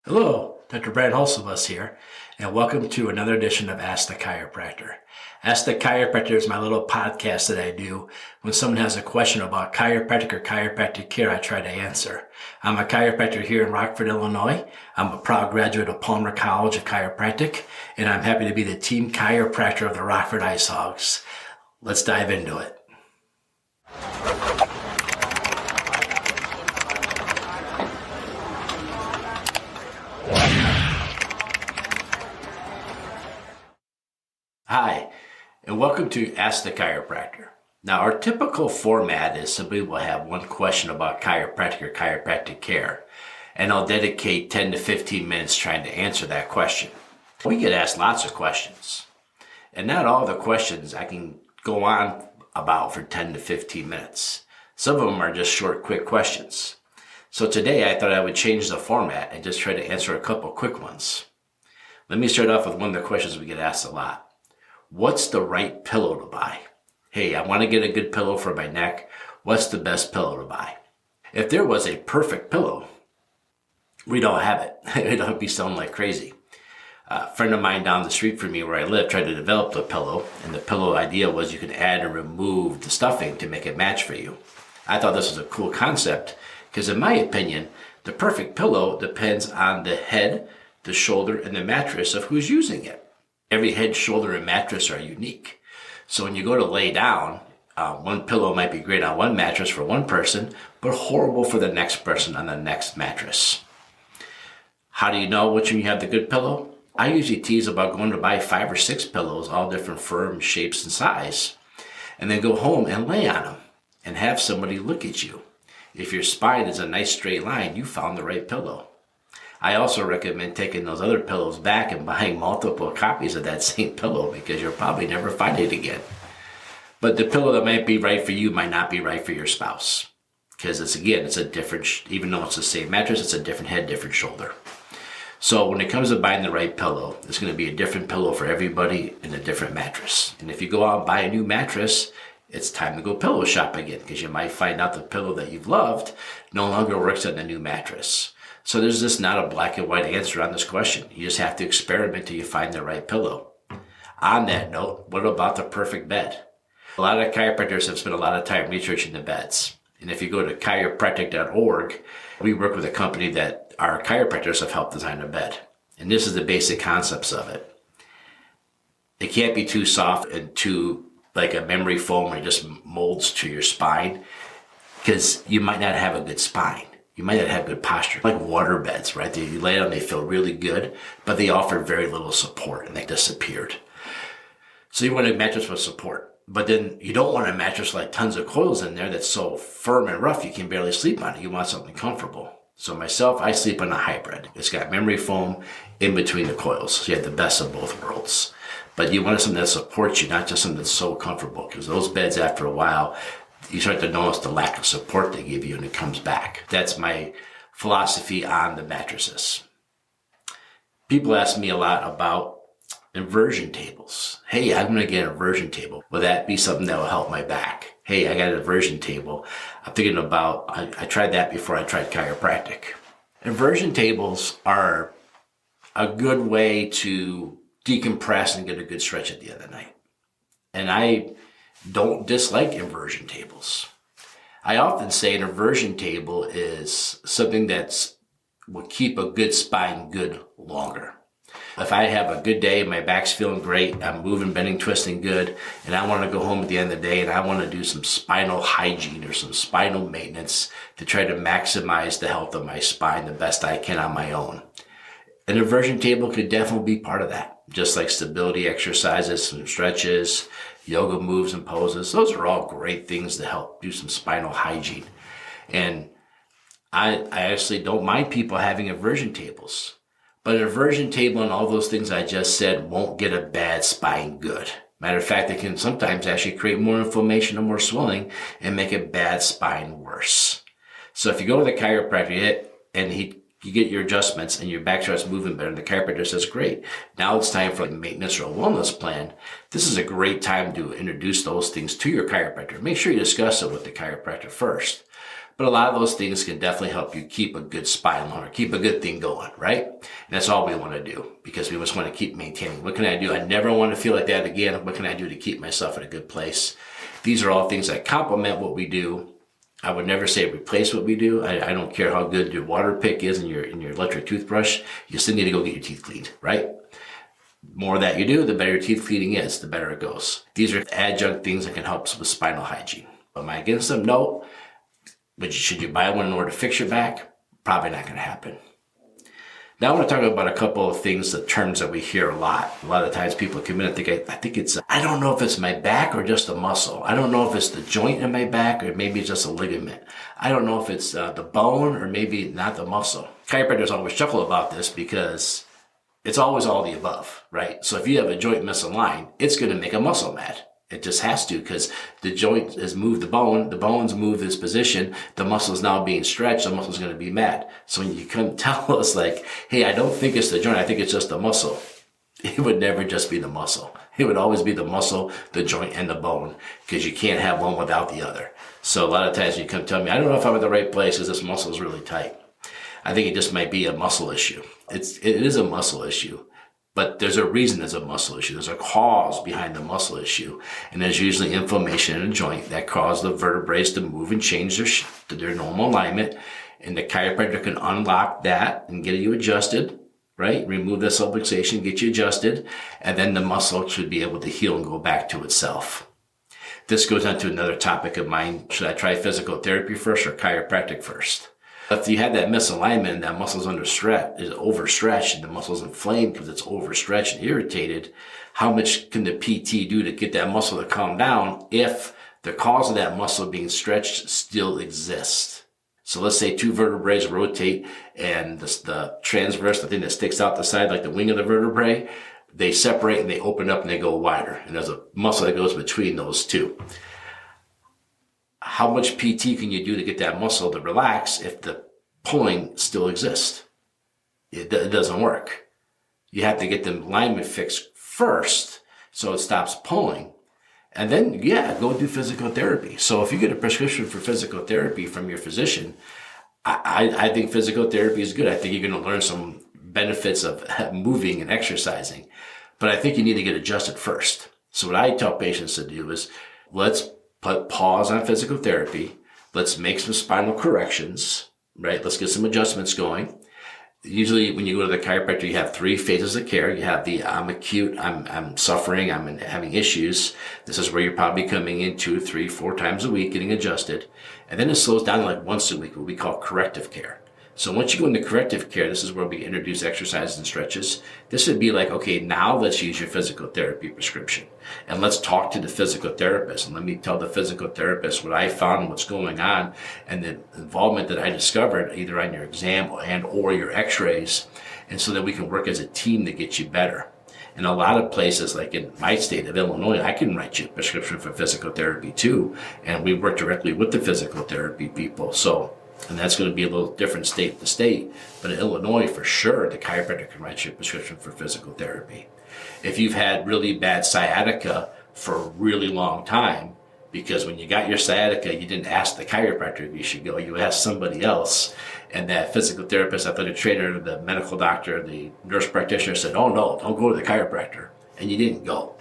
Hello, Dr. Brant Hulsebus here, and welcome to another edition of Ask the Chiropractor. Ask the Chiropractor is my little podcast that I do when someone has a question about chiropractic or chiropractic care. I try to answer. I'm a chiropractor here in Rockford, Illinois. I'm a proud graduate of Palmer College of Chiropractic, and I'm happy to be the team chiropractor of the Rockford Ice Hogs. Let's dive into it. Hi, and welcome to Ask the Chiropractor. Now, our typical format is simply we'll have one question about chiropractic or chiropractic care, and I'll dedicate 10 to 15 minutes trying to answer that question. We get asked lots of questions, and not all the questions I can go on about for 10 to 15 minutes. Some of them are just short, quick questions. So today I thought I would change the format and just try to answer a couple quick ones. Let me start off with one of the questions we get asked a lot. What's the right pillow to buy? Hey, I want to get a good pillow for my neck. What's the best pillow to buy? If there was a perfect pillow, we don't have it. It'd be selling like crazy. A friend of mine down the street from me where I live tried to develop a pillow, and the pillow idea was you could add and remove the stuffing to make it match for you. I thought this was a cool concept because in my opinion, the perfect pillow depends on the head, the shoulder, and the mattress of who's using it. Every head, shoulder, and mattress are unique. So when you go to lay down, one pillow might be great on one mattress for one person, but horrible for the next person on the next mattress. How do you know which one you have the good pillow? I usually tease about going to buy 5 or 6 pillows, all different firms, shapes, and size, and then go home and lay on them and have somebody look at you. If your spine is a nice straight line, you found the right pillow. I also recommend taking those other pillows back and buying multiple copies of that same pillow because you'll probably never find it again. But the pillow that might be right for you might not be right for your spouse because it's a different, even though it's the same mattress, it's a different head, different shoulder. So when it comes to buying the right pillow, it's going to be a different pillow for everybody and a different mattress. And if you go out and buy a new mattress, it's time to go pillow shop again because you might find out the pillow that you've loved no longer works on the new mattress. So there's just not a black and white answer on this question. You just have to experiment till you find the right pillow. On that note, what about the perfect bed? A lot of chiropractors have spent a lot of time researching the beds. And if you go to chiropractic.org, we work with a company that our chiropractors have helped design a bed. And this is the basic concepts of it. It can't be too soft and too like a memory foam where it just molds to your spine because you might not have a good spine. You might not have good posture. Like water beds, right? You lay down, they feel really good, but they offer very little support and they disappeared. So you want a mattress with support, but then you don't want a mattress like tons of coils in there that's so firm and rough you can barely sleep on it. You want something comfortable. So myself, I sleep on a hybrid. It's got memory foam in between the coils. So you have the best of both worlds. But you want something that supports you, not just something that's so comfortable, because those beds after a while, you start to notice the lack of support they give you and it comes back. That's my philosophy on the mattresses. People ask me a lot about inversion tables. Hey, I'm going to get an inversion table. Will that be something that will help my back? Hey, I got an inversion table. I'm thinking about, I tried that before I tried chiropractic. Inversion tables are a good way to decompress and get a good stretch at the end of the night. And I don't dislike inversion tables. I often say an inversion table is something that will keep a good spine good longer. If I have a good day, my back's feeling great, I'm moving, bending, twisting good, and I want to go home at the end of the day and I want to do some spinal hygiene or some spinal maintenance to try to maximize the health of my spine the best I can on my own. An inversion table could definitely be part of that, just like stability exercises, some stretches, yoga moves and poses. Those are all great things to help do some spinal hygiene. And I actually don't mind people having inversion tables. But an inversion table and all those things I just said won't get a bad spine good. Matter of fact, it can sometimes actually create more inflammation and more swelling and make a bad spine worse. So if you go to the chiropractor and you get your adjustments and your back starts moving better, and the chiropractor says, great, now it's time for a maintenance or a wellness plan. This is a great time to introduce those things to your chiropractor. Make sure you discuss it with the chiropractor first. But a lot of those things can definitely help you keep a good spine or keep a good thing going, right? And that's all we want to do, because we just want to keep maintaining. What can I do? I never want to feel like that again. What can I do to keep myself in a good place? These are all things that complement what we do. I would never say replace what we do. I don't care how good your water pick is in your electric toothbrush. You still need to go get your teeth cleaned, right? The more that you do, the better your teeth cleaning is, the better it goes. These are adjunct things that can help with spinal hygiene. Am I against them? No. But should you buy one in order to fix your back? Probably not going to happen. Now I want to talk about a couple of things, the terms that we hear a lot. A lot of times people come in and think, I think it's, I don't know if it's my back or just a muscle. I don't know if it's the joint in my back or maybe it's just a ligament. I don't know if it's the bone or maybe not the muscle. Chiropractors always chuckle about this because it's always all the above, right? So if you have a joint misaligned, it's going to make a muscle mad. It just has to, because the joint has moved the bone's moved its position, the muscle's now being stretched, the muscle's going to be mad. So when you come tell us like, hey, I don't think it's the joint, I think it's just the muscle, it would never just be the muscle. It would always be the muscle, the joint, and the bone, because you can't have one without the other. So a lot of times you come tell me, I don't know if I'm at the right place because this muscle is really tight. I think it just might be a muscle issue. It is a muscle issue. But there's a reason there's a muscle issue. There's a cause behind the muscle issue. And there's usually inflammation in a joint that causes the vertebrae to move and change their normal alignment. And the chiropractor can unlock that and get you adjusted, right? Remove the subluxation, get you adjusted. And then the muscle should be able to heal and go back to itself. This goes on to another topic of mine. Should I try physical therapy first or chiropractic first? If you had that misalignment and that muscle's is overstretched and the muscle's inflamed because it's overstretched and irritated, how much can the PT do to get that muscle to calm down if the cause of that muscle being stretched still exists? So let's say two vertebrae rotate and the transverse, the thing that sticks out the side like the wing of the vertebrae, they separate and they open up and they go wider. And there's a muscle that goes between those two. How much PT can you do to get that muscle to relax if the pulling still exists? It doesn't work. You have to get the alignment fixed first so it stops pulling. And then, go do physical therapy. So if you get a prescription for physical therapy from your physician, I think physical therapy is good. I think you're going to learn some benefits of moving and exercising. But I think you need to get adjusted first. So what I tell patients to do is, let's put pause on physical therapy. Let's make some spinal corrections, right? Let's get some adjustments going. Usually when you go to the chiropractor, you have 3 phases of care. You have the I'm acute, I'm suffering, I'm having issues. This is where you're probably coming in 2, 3, 4 times a week getting adjusted. And then it slows down to like once a week, what we call corrective care. So once you go into corrective care, this is where we introduce exercises and stretches. This would be like, okay, now let's use your physical therapy prescription. And let's talk to the physical therapist. And let me tell the physical therapist what I found, what's going on, and the involvement that I discovered either on your exam and or your x-rays. And so that we can work as a team to get you better. In a lot of places, like in my state of Illinois, I can write you a prescription for physical therapy too. And we work directly with the physical therapy people. And that's going to be a little different state to state. But in Illinois, for sure, the chiropractor can write you a prescription for physical therapy. If you've had really bad sciatica for a really long time, because when you got your sciatica, you didn't ask the chiropractor if you should go, you asked somebody else. And that physical therapist, athletic trainer, the medical doctor, the nurse practitioner said, oh no, don't go to the chiropractor. And you didn't go.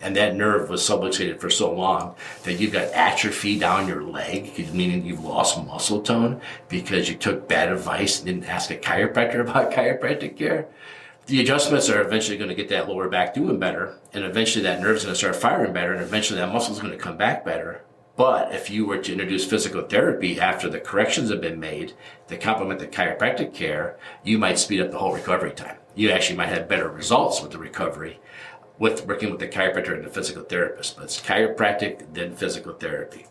And that nerve was subluxated for so long that you got atrophy down your leg, meaning you've lost muscle tone because you took bad advice and didn't ask a chiropractor about chiropractic care. The adjustments are eventually going to get that lower back doing better, and eventually that nerve's going to start firing better, and eventually that muscle's going to come back better. But if you were to introduce physical therapy after the corrections have been made to complement the chiropractic care, you might speed up the whole recovery time. You actually might have better results with the recovery with working with the chiropractor and the physical therapist. But it's chiropractic, then physical therapy.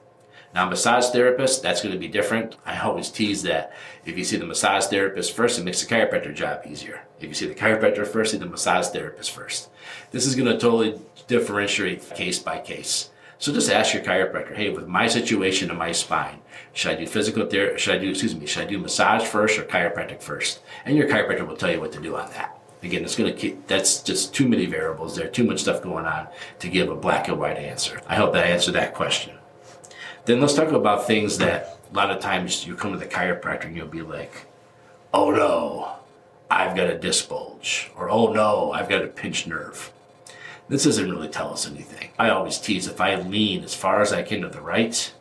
Now, massage therapist, that's going to be different. I always tease that if you see the massage therapist first, it makes the chiropractor job easier. If you see the chiropractor first, see the massage therapist first. This is going to totally differentiate case by case. So just ask your chiropractor, hey, with my situation and my spine, should I do physical therapy? Should I do massage first or chiropractic first? And your chiropractor will tell you what to do on that. Again, that's just too many variables there, too much stuff going on to give a black and white answer. I hope that I answered that question. Then let's talk about things that A lot of times you come to the chiropractor and you'll be like, oh no, I've got a disc bulge, or oh no, I've got a pinched nerve. This doesn't really tell us anything. I always tease, if I lean as far as I can to the right,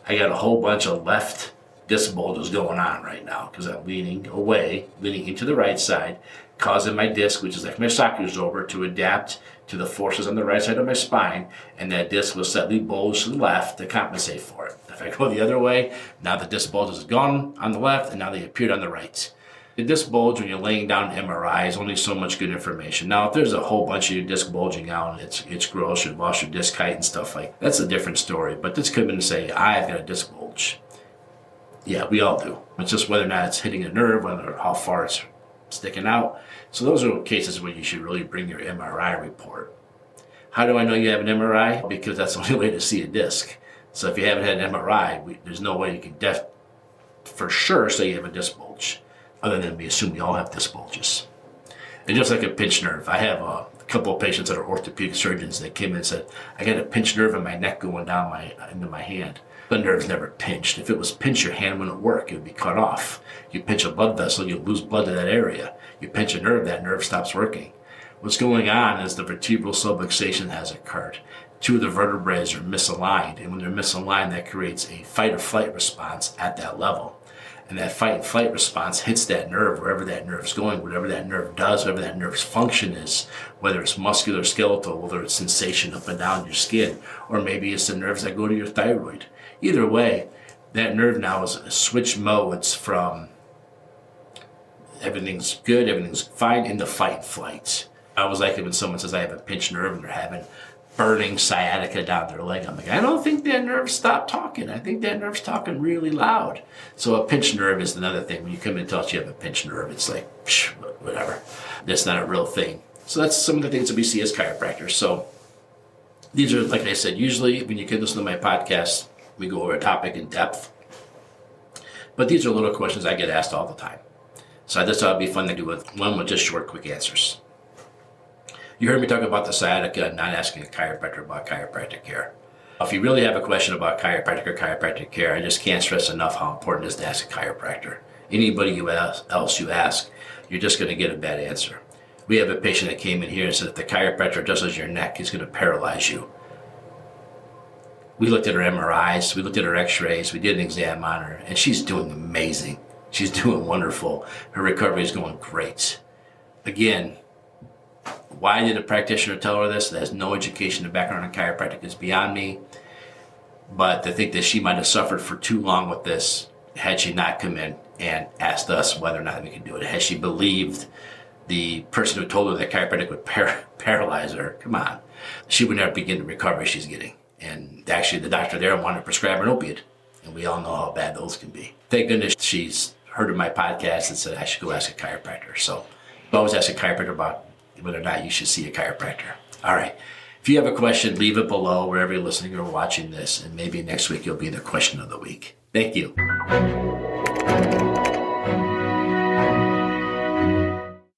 I got a whole bunch of left disc bulges going on right now because I'm leaning away, leaning into the right side, causing my disc, which is like my soccer's over, to adapt to the forces on the right side of my spine, and that disc will slightly bulge to the left to compensate for it. If I go the other way, now the disc bulge is gone on the left, and now they appeared on the right. The disc bulge, when you're laying down MRI, is only so much good information. Now, if there's a whole bunch of your disc bulging out and it's gross, you lost your disc height and stuff like that's a different story. But this could have been to say, I've got a disc bulge. Yeah, we all do. It's just whether or not it's hitting a nerve, whether how far it's sticking out. So those are cases where you should really bring your MRI report. How do I know you have an MRI? Because that's the only way to see a disc. So if you haven't had an MRI, there's no way you can for sure say you have a disc bulge, other than we assume we all have disc bulges. And just like a pinched nerve, I have a couple of patients that are orthopedic surgeons that came in and said, I got a pinched nerve in my neck going down into my hand. The nerve's never pinched. If it was pinched, your hand wouldn't work. It would be cut off. You pinch a blood vessel, you lose blood to that area. You pinch a nerve, that nerve stops working. What's going on is the vertebral subluxation has occurred. Two of the vertebrae are misaligned, and when they're misaligned, that creates a fight or flight response at that level. And that fight and flight response hits that nerve, wherever that nerve's going, whatever that nerve does, whatever that nerve's function is, whether it's muscular, skeletal, whether it's sensation up and down your skin, or maybe it's the nerves that go to your thyroid. Either way, that nerve now is switch modes from everything's good, everything's fine, into fight and flight. I always like it when someone says I have a pinched nerve and they're having burning sciatica down their leg. I'm like, I don't think that nerve stopped talking. I think that nerve's talking really loud. So a pinched nerve is another thing. When you come in and tell us you have a pinched nerve, it's like, whatever. That's not a real thing. So that's some of the things that we see as chiropractors. So these are, like I said, usually when you can listen to my podcast, we go over a topic in depth. But these are little questions I get asked all the time. So I just thought it'd be fun to do one with just short, quick answers. You heard me talk about the sciatica and not asking a chiropractor about chiropractic care. If you really have a question about chiropractic or chiropractic care, I just can't stress enough how important it is to ask a chiropractor. Anybody else you ask, you're just going to get a bad answer. We have a patient that came in here and said, if the chiropractor adjusts your neck, he's going to paralyze you. We looked at her MRIs, we looked at her x-rays, we did an exam on her, and she's doing amazing. She's doing wonderful. Her recovery is going great. Again, why did a practitioner tell her this? That has no education or background in chiropractic is beyond me. But to think that she might have suffered for too long with this, had she not come in and asked us whether or not we could do it, had she believed the person who told her that chiropractic would paralyze her, come on, she would never begin the recovery she's getting. And actually the doctor there wanted to prescribe an opiate. And we all know how bad those can be. Thank goodness she's heard of my podcast and said I should go ask a chiropractor. So always ask a chiropractor about whether or not you should see a chiropractor. All right. If you have a question, leave it below wherever you're listening or watching this. And maybe next week you'll be the question of the week. Thank you.